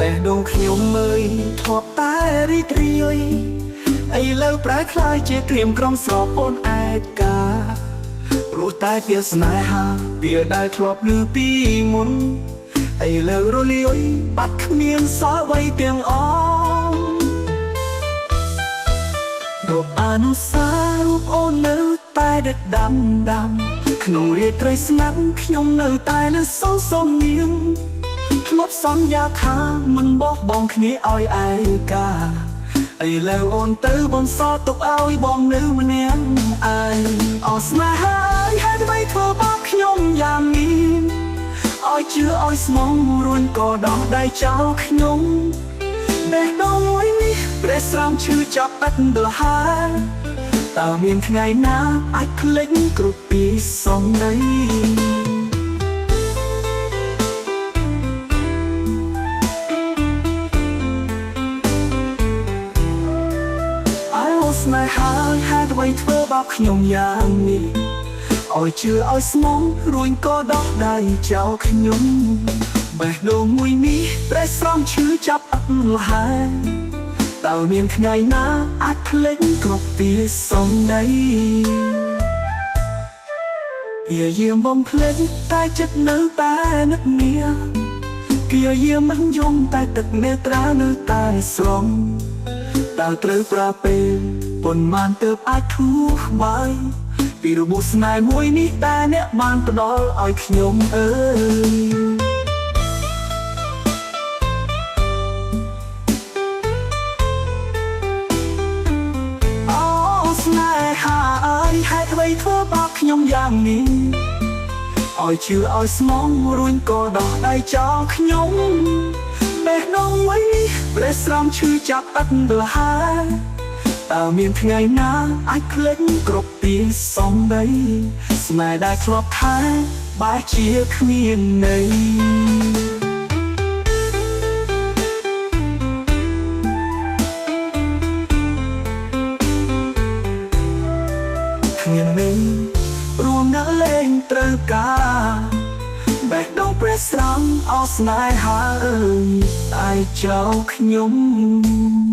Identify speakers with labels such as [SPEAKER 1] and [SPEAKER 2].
[SPEAKER 1] េះដូងខ្ញុំមើលធ្លាប់តែរីករាយឥឡូវប្រែคล้ายជាក្រៀមក្រំស្រពអូនឯកាព្រោះតែជាស្នេហាវាដែលធ្លាប់លឺពីមុនឥឡូវរលាយបាត់គ្មានសល់អ្វីទាំងអស់រូបអនុស្សាវរីយ៍រូបអូននៅតែដិតដាំក្នុងរាត្រីស្ងាត់ខ្ញុំនៅតែលើសំនៀងធ្លាប់សន្យាថាមិនបោះបង់គ្នាឲ្យឯកាឥឡូវអូនទៅបន្សល់ទុកឲ្យបងនៅម្នាក់ឯងអស់ស្នេហាហេតុអ្វីធ្វើបាបខ្ញុំយ៉ាងនេះឲ្យជឿឲ្យស្មងរួញក៏ដោះដៃចោលខ្ញុំបេះដូងមួយនេះព្រះស្រោមឈឺចាប់ឥតដលហើយតើមានថ្ងៃណាអាចភ្លេចគ្រប់ពីសំដីស្នេហាហេតុអ្វីធ្វើបាបខ្ញុំយ៉ាងនេះឲ្យជឿឲ្យស្មងរួញក៏ដោះដៃចោលខ្ញុំបេះដូងមួយនេះព្រះស្រោមឈឺចាប់អត់លហើយតើមានថ្ងៃណាអាចភ្លេចគ្រប់ពីសំដីយាយាមបំភ្លេចតែចិត្តនៅតែនឹកនាយាយាមមិនយំតែទឹកនេត្រានៅតែស្រងតើត្រូវប្រាពេលប៉ុន្មានទើបអាចធូរបាយពីរបួសស្នេហ៍មួយនេះតែអ្នកបានផ្ដល់ឲ្យខ្ញុំអើយអូស្នេហាអើយហេតុអ្វីធ្វើបាបខ្ញុំយ៉ាងនេះឲ្យជឿឲ្យស្មងរួញក៏ដោះដៃចោលខ្ញុំបេះដូងមួយនេះព្រះស្រោមឈឺចាប់អត់ដលហើយតើមានថ្ងៃណាអាចភ្លេចគ្រប់ពីសំដីស្នេហ៍ដែលធ្លាប់ថែបែរជាគ្មានន័យគ្មានន័យរួមនៅលេងត្រូវការបេះដូងព្រះស្រោមអស់ស្នេហាអើយតែចោលខ្ញុំ